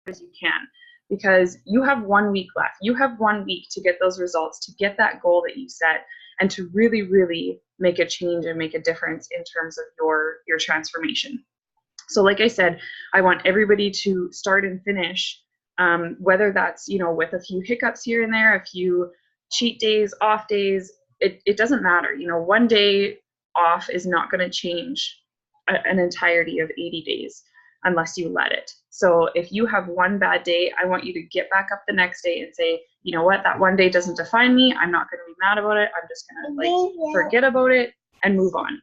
as you can, because you have 1 week left. You have 1 week to get those results, to get that goal that you set, and to really, really make a change and make a difference in terms of your transformation. So like I said, I want everybody to start and finish, whether that's, you know, with a few hiccups here and there, a few cheat days, off days, it doesn't matter. You know, 1 day off is not going to change an entirety of 80 days unless you let it. So if you have 1 bad day, I want you to get back up the next day and say, you know what, that 1 day doesn't define me. I'm not going to be mad about it. I'm just going to like forget about it and move on.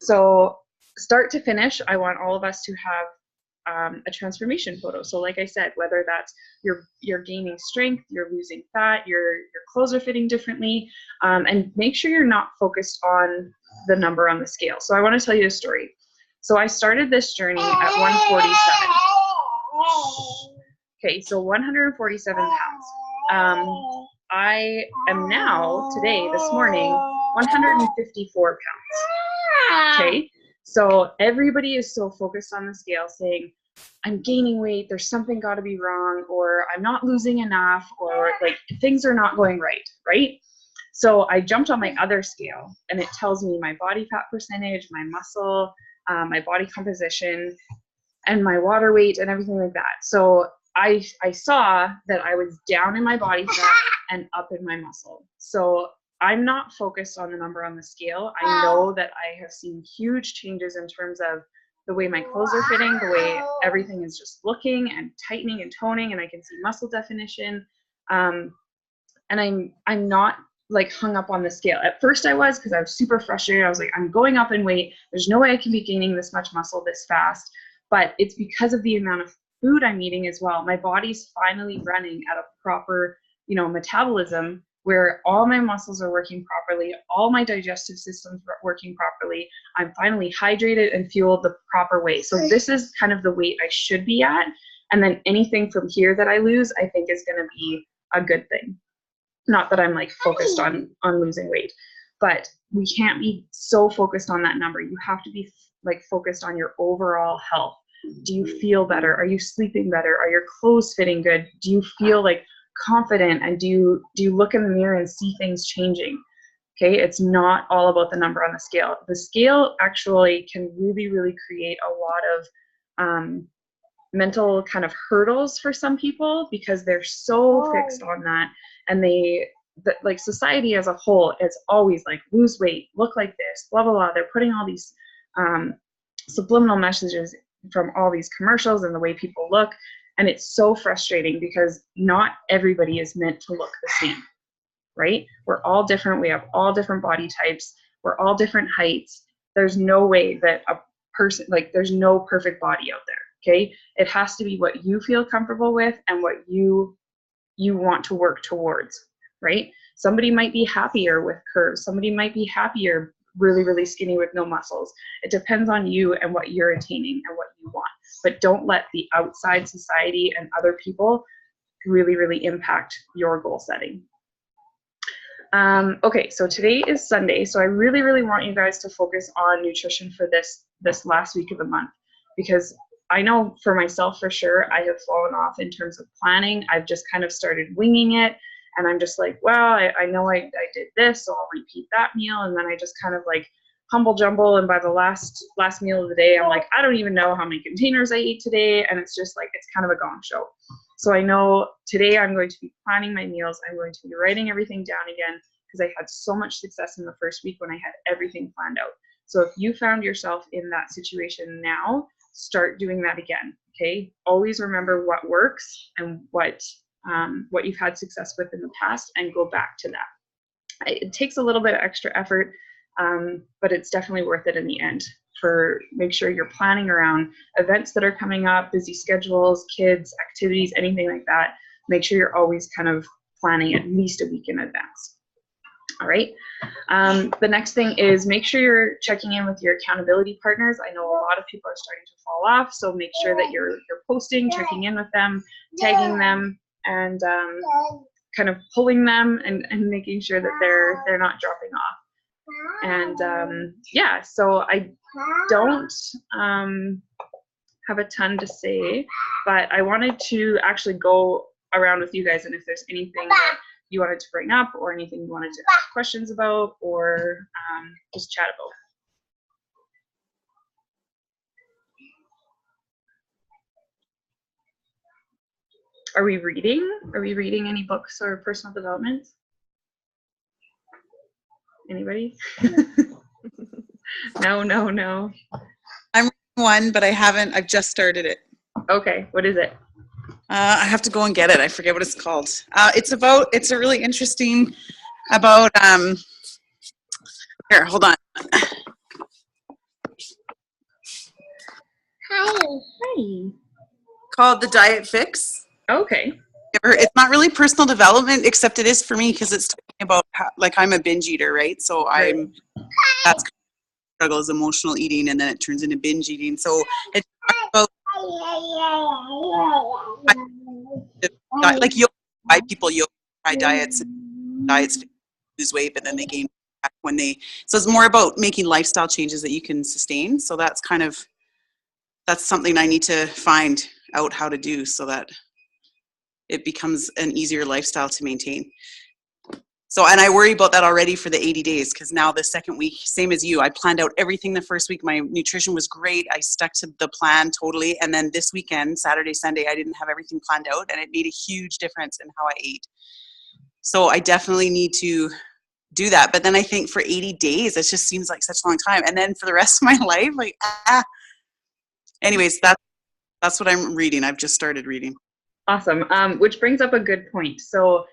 So start to finish, I want all of us to have a transformation photo. So like I said, whether that's you're gaining strength, you're losing fat, your clothes are fitting differently, and make sure you're not focused on the number on the scale. So I want to tell you a story. So I started this journey at 147. Okay, so 147 pounds. I am now, today, this morning, 154 pounds. Okay, so everybody is so focused on the scale saying, I'm gaining weight, there's something got to be wrong, or I'm not losing enough, or like things are not going right, right? So I jumped on my other scale and it tells me my body fat percentage, my muscle, my body composition, and my water weight and everything like that. So I saw that I was down in my body fat and up in my muscle. So I'm not focused on the number on the scale. I know that I have seen huge changes in terms of the way my clothes are fitting, the way everything is just looking and tightening and toning, and I can see muscle definition. And I'm not like hung up on the scale. At first I was, because I was super frustrated. I was like, I'm going up in weight. There's no way I can be gaining this much muscle this fast. But it's because of the amount of food I'm eating as well. My body's finally running at a proper, you know, metabolism where all my muscles are working properly, all my digestive systems are working properly. I'm finally hydrated and fueled the proper way. So this is kind of the weight I should be at. And then anything from here that I lose, I think is going to be a good thing. Not that I'm like focused on losing weight, but we can't be so focused on that number. You have to be like focused on your overall health. Do you feel better? Are you sleeping better? Are your clothes fitting good? Do you feel like confident? And do you look in the mirror and see things changing? Okay, it's not all about the number on the scale. The scale actually can really, really create a lot of mental kind of hurdles for some people because they're so fixed on that. And like society as a whole is always like, lose weight, look like this, blah, blah, blah. They're putting all these subliminal messages from all these commercials and the way people look. And it's so frustrating because not everybody is meant to look the same, right? We're all different. We have all different body types. We're all different heights. There's no way that a person, like there's no perfect body out there, okay? It has to be what you feel comfortable with and what you want to work towards, right? Somebody might be happier with curves. Somebody might be happier really, really skinny with no muscles. It depends on you and what you're attaining and what you want. But don't let the outside society and other people really, really impact your goal setting. Okay, so today is Sunday, so I really, really want you guys to focus on nutrition for this last week of the month, because I know for myself for sure I have fallen off in terms of planning. I've just kind of started winging it, and I'm just like, well, I know I did this, so I'll repeat that meal, and then I just kind of like humble jumble, and by the last meal of the day, I'm like, I don't even know how many containers I ate today, and it's just like, it's kind of a gong show. So I know today I'm going to be planning my meals. I'm going to be writing everything down again because I had so much success in the first week when I had everything planned out. So if you found yourself in that situation now, start doing that again, okay? Always remember what works and what you've had success with in the past, and go back to that. It takes a little bit of extra effort, but it's definitely worth it in the end. Make sure you're planning around events that are coming up, busy schedules, kids, activities, anything like that. Make sure you're always kind of planning at least a week in advance. All right. The next thing is make sure you're checking in with your accountability partners. I know a lot of people are starting to fall off, so make sure that you're posting, checking in with them, tagging them, and kind of pulling them and making sure that they're not dropping off. And yeah, so I don't have a ton to say, but I wanted to actually go around with you guys, and if there's anything that you wanted to bring up or anything you wanted to ask questions about or just chat about. Are we reading? Are we reading any books or personal development? Anybody? No. I'm reading one, but I've just started it. Okay, what is it? I have to go and get it. I forget what it's called. It's a really interesting about, here, hold on. Hi. Called The Diet Fix. Okay. It's not really personal development, except it is for me because it's talking about how, like, I'm a binge eater, right? So that's struggle is emotional eating, and then it turns into binge eating. So it's about like why people try diets lose weight, but then they gain back so it's more about making lifestyle changes that you can sustain. So that's something I need to find out how to do so that it becomes an easier lifestyle to maintain. So, and I worry about that already for the 80 days, because now the second week, same as you, I planned out everything the first week. My nutrition was great. I stuck to the plan totally. And then this weekend, Saturday, Sunday, I didn't have everything planned out, and it made a huge difference in how I ate. So I definitely need to do that. But then I think for 80 days, it just seems like such a long time. And then for the rest of my life, anyways, that's what I'm reading. I've just started reading. Awesome. Which brings up a good point. So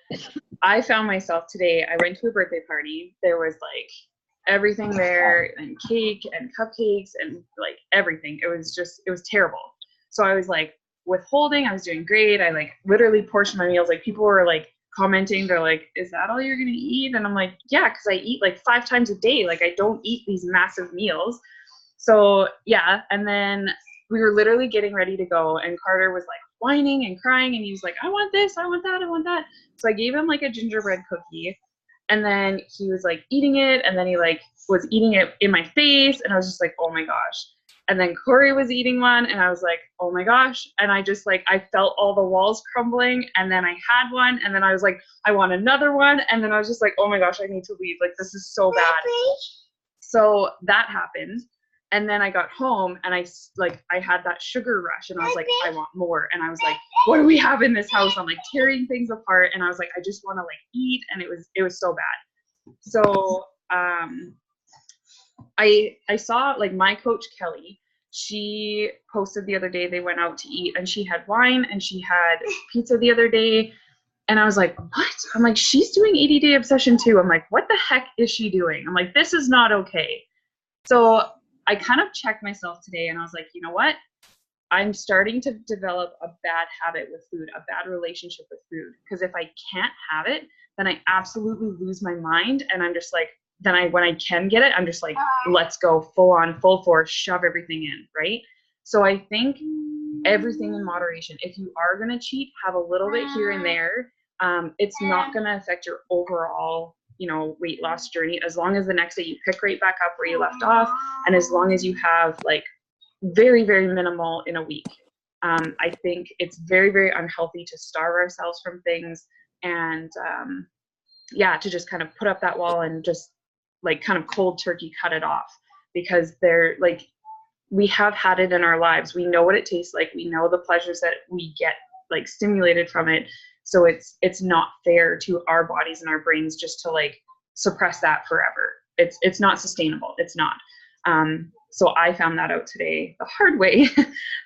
I found myself today, I went to a birthday party. There was like everything there, and cake and cupcakes and like everything. It was terrible. So I was like withholding. I was doing great. I like literally portioned my meals. Like people were like commenting. They're like, is that all you're going to eat? And I'm like, yeah, because I eat like 5 times a day. Like I don't eat these massive meals. So yeah. And then we were literally getting ready to go, and Carter was like whining and crying, and he was like, I want this, I want that, I want that. So I gave him like a gingerbread cookie, and then he was like eating it, and then he like was eating it in my face, and I was just like, oh my gosh. And then Corey was eating one, and I was like, oh my gosh. And I just like, I felt all the walls crumbling, and then I had one, and then I was like, I want another one, and then I was just like, oh my gosh, I need to leave. Like, this is so bad. So that happened. And then I got home, and I had that sugar rush, and I was like, I want more. And I was like, what do we have in this house? I'm like tearing things apart, and I was like, I just want to like eat, and it was so bad. So I saw like my coach Kelly, she posted the other day they went out to eat, and she had wine and she had pizza the other day, and I was like, what? I'm like, she's doing 80-day obsession too. I'm like, what the heck is she doing? I'm like, this is not okay. So I kind of checked myself today, and I was like, you know what? I'm starting to develop a bad habit with food, a bad relationship with food. Because if I can't have it, then I absolutely lose my mind. And I'm just like, when I can get it, I'm just like, let's go full on, full force, shove everything in, right? So I think everything in moderation. If you are going to cheat, have a little bit here and there. It's not going to affect your overall weight loss journey, as long as the next day you pick right back up where you left off, and as long as you have like very, very minimal in a week. I think it's very, very unhealthy to starve ourselves from things, and to just kind of put up that wall and just like kind of cold turkey cut it off, because they're like, we have had it in our lives. We know what it tastes like. We know the pleasures that we get like stimulated from it. So it's not fair to our bodies and our brains just to like suppress that forever. It's not sustainable. It's not. So I found that out today the hard way.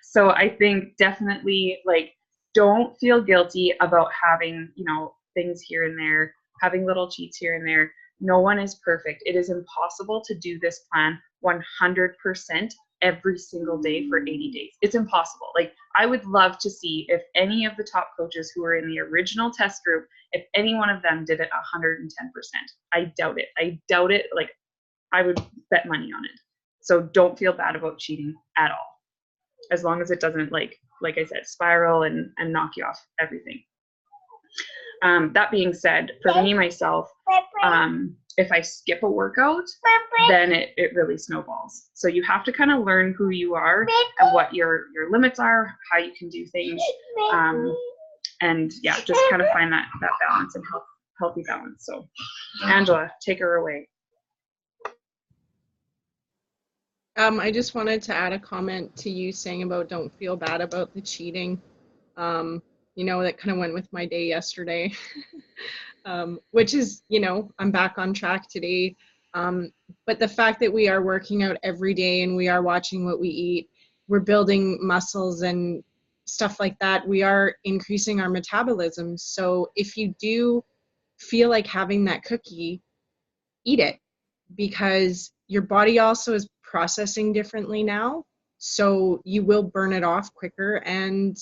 So I think definitely like, don't feel guilty about having, things here and there, having little cheats here and there. No one is perfect. It is impossible to do this plan 100% every single day for 80 days. It's impossible. Like, I would love to see if any of the top coaches who were in the original test group, if any one of them did it 110%. I doubt it. Like, I would bet money on it. So don't feel bad about cheating at all, as long as it doesn't like I said, spiral and knock you off everything. That being said, for me, myself, if I skip a workout, then it really snowballs. So you have to kind of learn who you are and what your limits are, how you can do things. And yeah, just kind of find that balance and healthy balance. So Angela, take her away. I just wanted to add a comment to you saying about don't feel bad about the cheating. That kind of went with my day yesterday, which is, I'm back on track today. But the fact that we are working out every day and we are watching what we eat, we're building muscles and stuff like that, we are increasing our metabolism. So if you do feel like having that cookie, eat it, because your body also is processing differently now. So you will burn it off quicker. And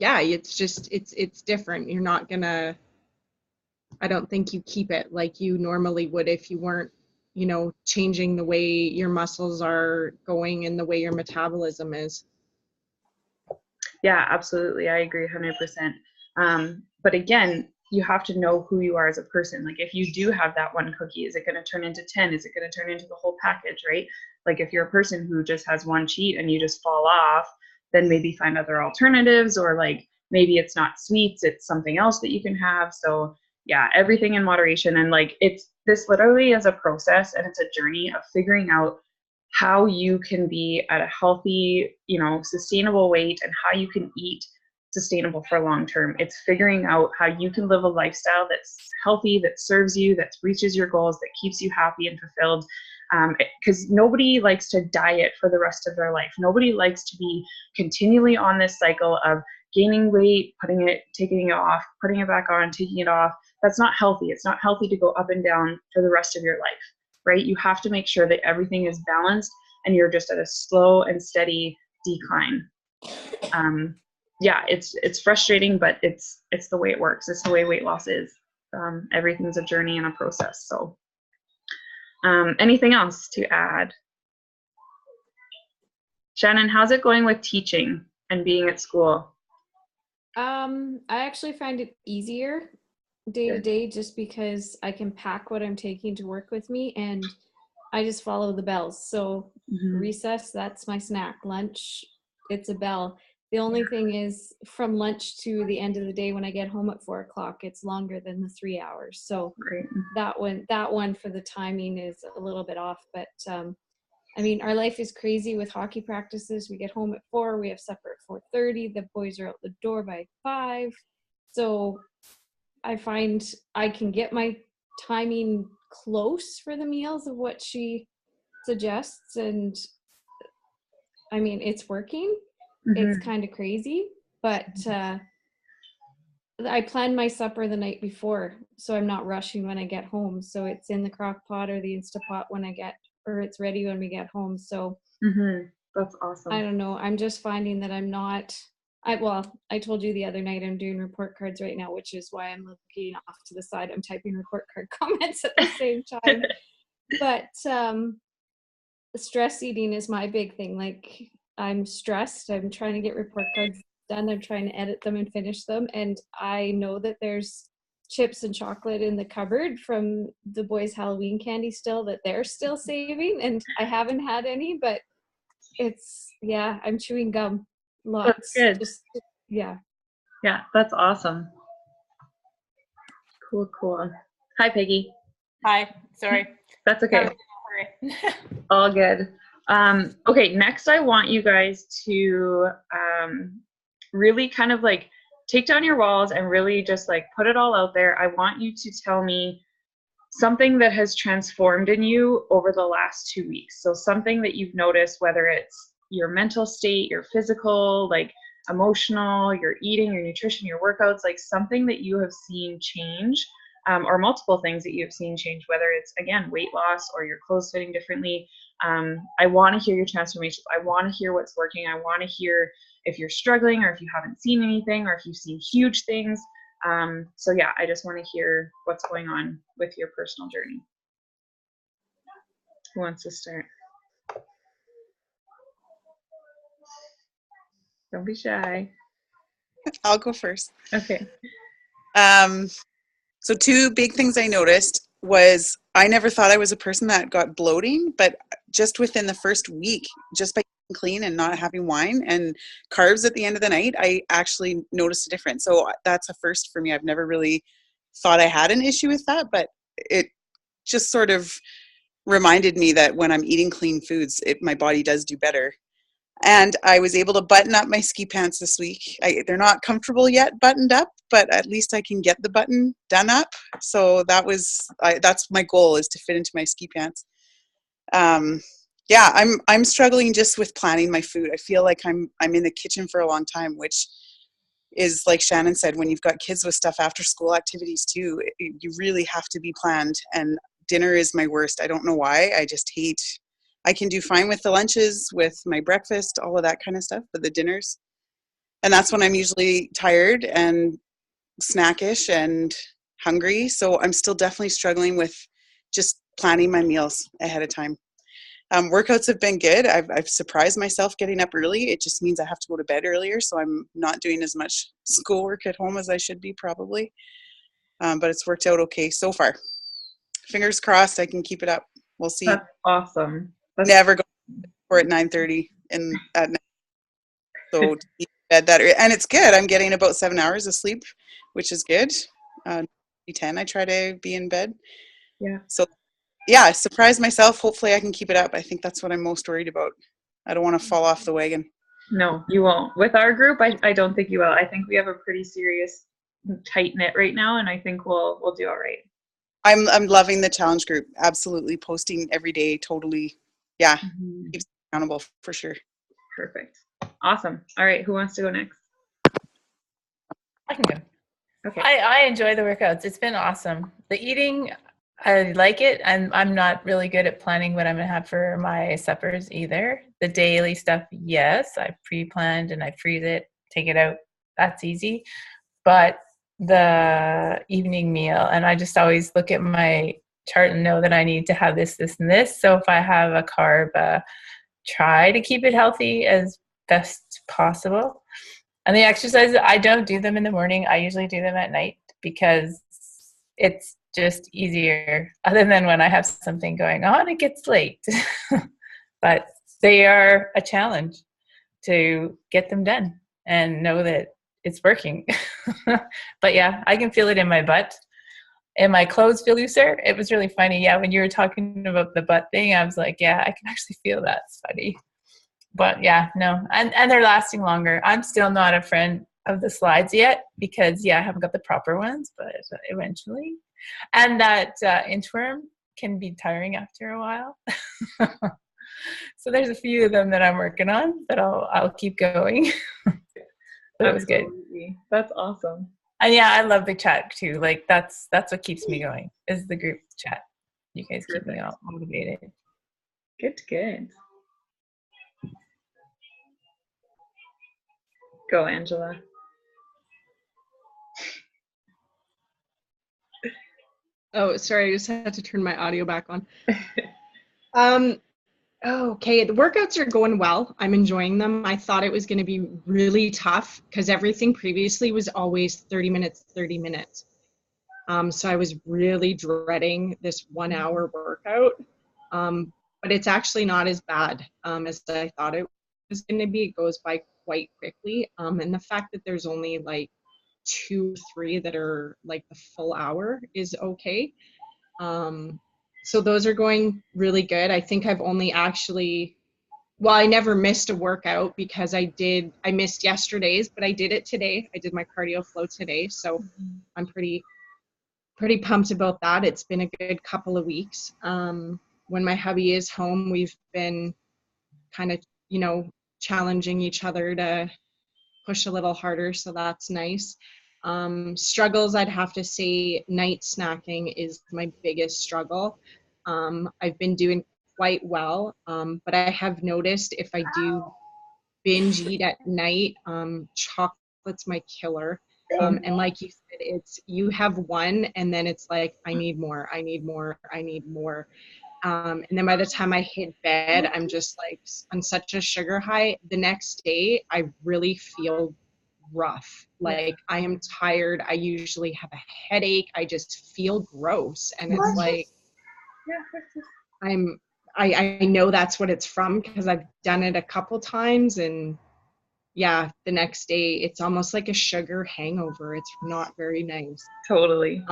it's different. You're not gonna, I don't think you keep it like you normally would if you weren't, changing the way your muscles are going and the way your metabolism is. Yeah, absolutely. I agree 100%. But again, you have to know who you are as a person. Like if you do have that one cookie, is it going to turn into 10? Is it going to turn into the whole package, right? Like if you're a person who just has one cheat and you just fall off, then maybe find other alternatives, or like maybe it's not sweets, it's something else that you can have. So yeah, everything in moderation. And like this literally is a process and it's a journey of figuring out how you can be at a healthy, sustainable weight, and how you can eat sustainable for long term. It's figuring out how you can live a lifestyle that's healthy, that serves you, that reaches your goals, that keeps you happy and fulfilled. Because nobody likes to diet for the rest of their life. Nobody likes to be continually on this cycle of gaining weight, taking it off, putting it back on, taking it off. That's not healthy. It's not healthy to go up and down for the rest of your life, right? You have to make sure that everything is balanced and you're just at a slow and steady decline. Yeah, it's frustrating, but it's the way it works. It's the way weight loss is. Everything's a journey and a process. So anything else to add? Shannon, how's it going with teaching and being at school? I actually find it easier day to day just because I can pack what I'm taking to work with me and I just follow the bells. So recess, that's my snack. Lunch, it's a bell. The only thing is from lunch to the end of the day when I get home at 4 o'clock, it's longer than the 3 hours. So that one for the timing is a little bit off. But I mean, our life is crazy with hockey practices. We get home at 4, we have supper at 4:30. The boys are out the door by 5. So I find I can get my timing close for the meals of what she suggests. And I mean, it's working. It's kind of crazy, but I plan my supper the night before, so I'm not rushing when I get home. So it's in the crock pot or the Instapot or it's ready when we get home. So that's awesome. I don't know. I'm just finding that I'm not. I told you the other night I'm doing report cards right now, which is why I'm looking off to the side. I'm typing report card comments at the same time. But stress eating is my big thing. Like I'm stressed. I'm trying to get report cards done. I'm trying to edit them and finish them. And I know that there's chips and chocolate in the cupboard from the boys' Halloween candy still that they're still saving. And I haven't had any, but I'm chewing gum lots. That's good. Yeah, that's awesome. Cool. Hi, Peggy. Hi, sorry. That's okay. All good. Okay, next I want you guys to really kind of like take down your walls and really just like put it all out there. I want you to tell me something that has transformed in you over the last 2 weeks. So something that you've noticed, whether it's your mental state, your physical, like emotional, your eating, your nutrition, your workouts, like something that you have seen change, or multiple things that you've seen change, whether it's, again, weight loss or your clothes fitting differently. I want to hear your transformations. I want to hear what's working. I want to hear if you're struggling or if you haven't seen anything or if you've seen huge things. So yeah, I just want to hear what's going on with your personal journey. Who wants to start? Don't be shy. I'll go first. Okay. So two big things I noticed was I never thought I was a person that got bloating, but just within the first week, just by eating clean and not having wine and carbs at the end of the night, I actually noticed a difference. So that's a first for me. I've never really thought I had an issue with that, but it just sort of reminded me that when I'm eating clean foods, my body does do better. And I was able to button up my ski pants this week. They're not comfortable yet buttoned up, but at least I can get the button done up. So that's my goal, is to fit into my ski pants. Yeah, I'm struggling just with planning my food. I feel like I'm in the kitchen for a long time, which is, like Shannon said, when you've got kids with stuff after school activities too, you really have to be planned. And dinner is my worst. I don't know why. I can do fine with the lunches, with my breakfast, all of that kind of stuff, but the dinners, and that's when I'm usually tired and snackish and hungry. So I'm still definitely struggling with just planning my meals ahead of time. Workouts have been good. I've surprised myself getting up early. It just means I have to go to bed earlier, so I'm not doing as much schoolwork at home as I should be probably. But it's worked out okay so far. Fingers crossed I can keep it up. We'll see. That's awesome. Never go for at 9:30 at night. So to be in bed that early. And it's good. I'm getting about 7 hours of sleep, which is good. 10 I try to be in bed. Yeah. So yeah, I surprised myself. Hopefully I can keep it up. I think that's what I'm most worried about. I don't want to fall off the wagon. No, you won't. With our group, I don't think you will. I think we have a pretty serious tight knit right now, and I think we'll do all right. I'm loving the challenge group. Absolutely, posting every day. Totally. Yeah. Mm-hmm. Keeps me accountable for sure. Perfect. Awesome. All right, who wants to go next? I can go. Okay. I enjoy the workouts. It's been awesome. The eating, I like it. And I'm not really good at planning what I'm going to have for my suppers either. The daily stuff, yes, I pre-planned and I freeze it, take it out. That's easy. But the evening meal, and I just always look at my chart and know that I need to have this, this, and this. So if I have a carb, try to keep it healthy as best possible. And the exercises, I don't do them in the morning. I usually do them at night because it's just easier. Other than when I have something going on, it gets late. But they are a challenge to get them done and know that it's working. But yeah, I can feel it in my butt. And my clothes feel looser. It was really funny. Yeah, when you were talking about the butt thing, I was like, yeah, I can actually feel that. It's funny. But yeah, no. And they're lasting longer. I'm still not a friend of the slides yet because, yeah, I haven't got the proper ones, but eventually. And that inchworm can be tiring after a while. So there's a few of them that I'm working on, but I'll keep going. But it was good. That's awesome. And yeah, I love the chat too. Like that's what keeps me going is the group chat. You guys keep me all motivated. Good. Go, Angela. Oh, sorry, I just had to turn my audio back on. Okay, the workouts are going well. I'm enjoying them. I thought it was going to be really tough because everything previously was always 30 minutes. So I was really dreading this 1 hour workout. But it's actually not as bad as I thought it was going to be. It goes by quite quickly. And the fact that there's only like 2 or 3 that are like the full hour is okay. So those are going really good. I think I've only actually, well, I never missed a workout because I missed yesterday's, but I did it today. I did my cardio flow today. So I'm pretty pumped about that. It's been a good couple of weeks. When my hubby is home, we've been kind of, challenging each other to push a little harder. So that's nice. Struggles, I'd have to say night snacking is my biggest struggle. I've been doing quite well, but I have noticed if I do binge eat at night, chocolate's my killer. And like you said, you have one and then it's like, I need more. And then by the time I hit bed, I'm just like on such a sugar high. The next day, I really feel rough. Like I am tired. I usually have a headache. I just feel gross. And it's like, I know that's what it's from because I've done it a couple times, and yeah, the next day it's almost like a sugar hangover. It's not very nice. Totally.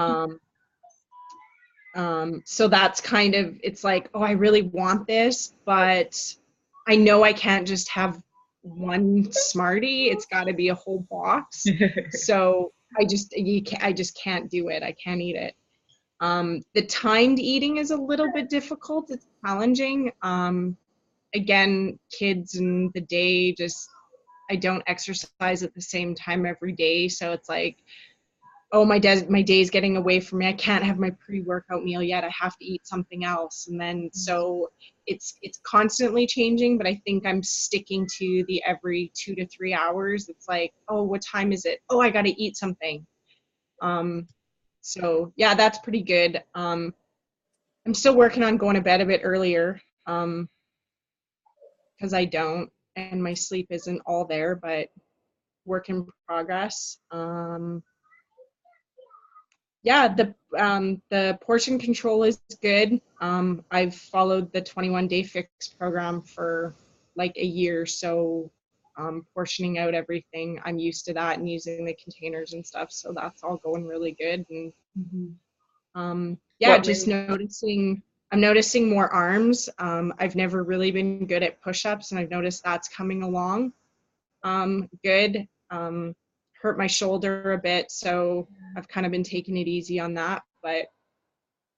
So that's kind of, it's like, oh, I really want this, but I know I can't just have one Smartie. It's got to be a whole box. So I just can't do it. I can't eat it. The timed eating is a little bit difficult. It's challenging. Again, kids and the day, just I don't exercise at the same time every day, so it's like, oh, my day's getting away from me. I can't have my pre-workout meal yet. I have to eat something else. And then so it's constantly changing, but I think I'm sticking to the every 2 to 3 hours. It's like, oh, what time is it? Oh, I got to eat something. So yeah, that's pretty good. I'm still working on going to bed a bit earlier because I don't, and my sleep isn't all there, but work in progress. Yeah, the portion control is good. I've followed the 21-day fix program for like a year, so portioning out everything, I'm used to that and using the containers and stuff, so that's all going really good. And yeah, just noticing, I'm noticing more arms. I've never really been good at push-ups, and I've noticed that's coming along good. Hurt my shoulder a bit, so I've kind of been taking it easy on that. But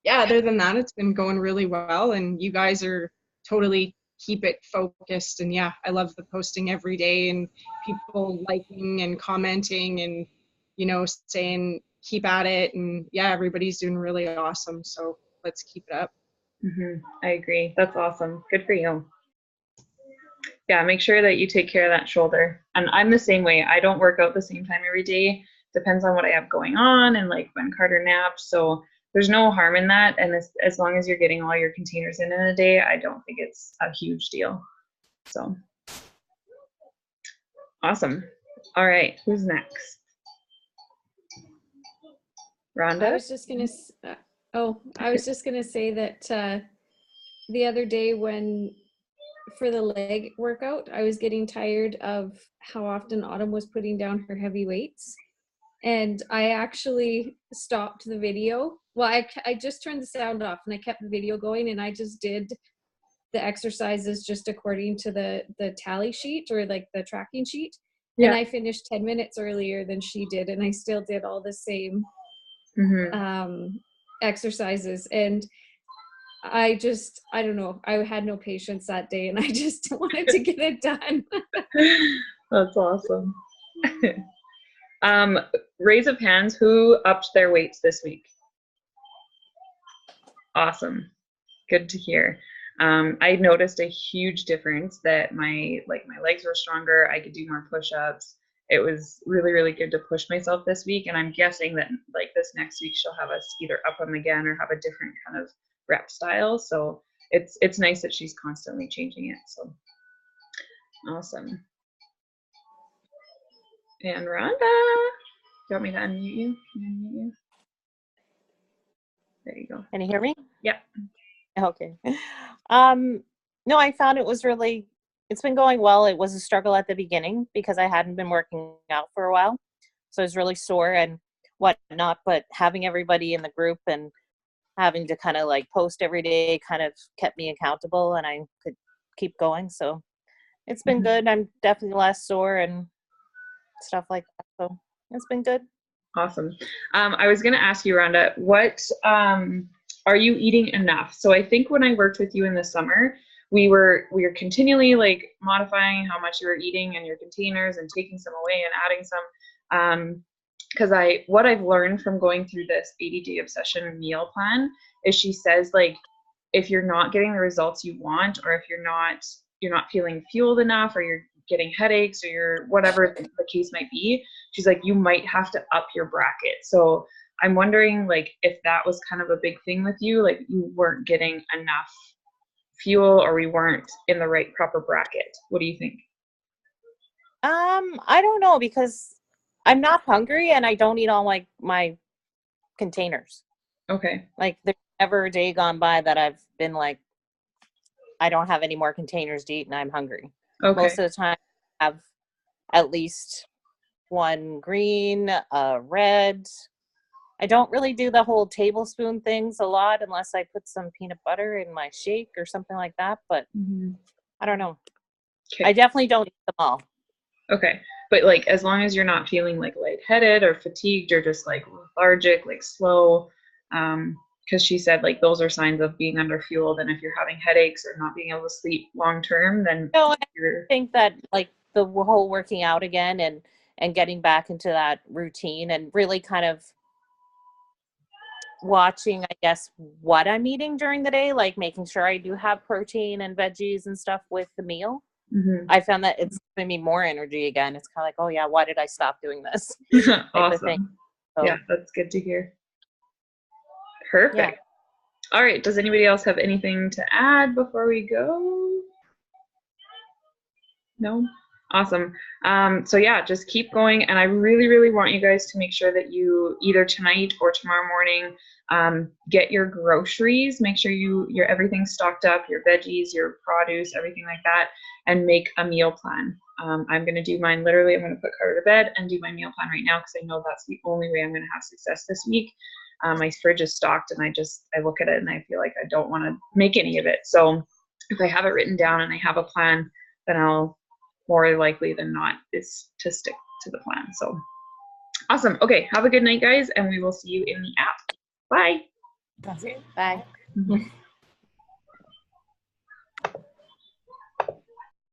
yeah, other than that, it's been going really well, and you guys are totally keep it focused. And yeah, I love the posting every day and people liking and commenting and, you know, saying keep at it. And yeah, everybody's doing really awesome, so let's keep it up. I agree. That's awesome. Good for you. Yeah, make sure that you take care of that shoulder. And I'm the same way. I don't work out the same time every day. Depends on what I have going on and like when Carter naps. So there's no harm in that. And as long as you're getting all your containers in a day, I don't think it's a huge deal. So awesome. All right, who's next? Rhonda? I was just gonna say that the other day when for the leg workout, I was getting tired of how often Autumn was putting down her heavy weights. And I actually stopped the video. Well, I just turned the sound off and I kept the video going, and I just did the exercises just according to the tally sheet or like the tracking sheet. Yeah. And I finished 10 minutes earlier than she did, and I still did all the same exercises. And I don't know, I had no patience that day, and I just wanted to get it done. That's awesome. Raise of hands, who upped their weights this week? Awesome. Good to hear. I noticed a huge difference that my legs were stronger. I could do more push-ups. It was really, really good to push myself this week. And I'm guessing that like this next week, she'll have us either up them again or have a different kind of rep style. So it's nice that she's constantly changing it. So awesome. And Rhonda, do you want me to unmute you? Can I unmute you? There you go. Can you hear me? Yeah. Okay. No, I found it's been going well. It was a struggle at the beginning because I hadn't been working out for a while. So I was really sore and whatnot, but having everybody in the group and having to kind of like post every day kind of kept me accountable, and I could keep going. So it's been good. I'm definitely less sore and stuff like that. So it's been good. Awesome. I was going to ask you, Rhonda, what are you eating enough? So I think when I worked with you in the summer, we were continually like modifying how much you were eating in your containers and taking some away and adding some. Because what I've learned from going through this 80-day obsession meal plan is she says like if you're not getting the results you want, or if you're not feeling fueled enough, or you're getting headaches, or you're whatever the case might be, she's like you might have to up your bracket. So I'm wondering like if that was kind of a big thing with you, like you weren't getting enough fuel or we weren't in the right proper bracket. What do you think? I don't know, because I'm not hungry and I don't eat all my containers. Okay. Like there's never a day gone by that I've been like, I don't have any more containers to eat and I'm hungry. Okay. Most of the time I have at least one green, red. I don't really do the whole tablespoon things a lot unless I put some peanut butter in my shake or something like that. But Mhm. I don't know. Okay. I definitely don't eat them all. Okay. But like as long as you're not feeling like lightheaded or fatigued or just like lethargic, like slow, because she said like those are signs of being underfueled, and if you're having headaches or not being able to sleep long term, then No, I you're think that like the whole working out again and getting back into that routine and really kind of watching, I guess, what I'm eating during the day, like making sure I do have protein and veggies and stuff with the meal. Mhm. I found that it's giving me more energy again. It's kind of like, oh yeah, why did I stop doing this? Type of thing. Awesome. So, Yeah, that's good to hear. Perfect. Yeah. All right. Does anybody else have anything to add before we go? No? Awesome. So yeah, just keep going. And I really, really want you guys to make sure that you either tonight or tomorrow morning get your groceries. Make sure you're everything's stocked up, your veggies, your produce, everything like that, and make a meal plan. I'm going to do mine literally. I'm going to put Carter to bed and do my meal plan right now because I know that's the only way I'm going to have success this week. My fridge is stocked and I look at it and I feel like I don't want to make any of it. So if I have it written down and I have a plan, then I'll more likely than not is to stick to the plan. So awesome. Okay. Have a good night, guys. And we will see you in the app. Bye. That's it. bye. Mhm.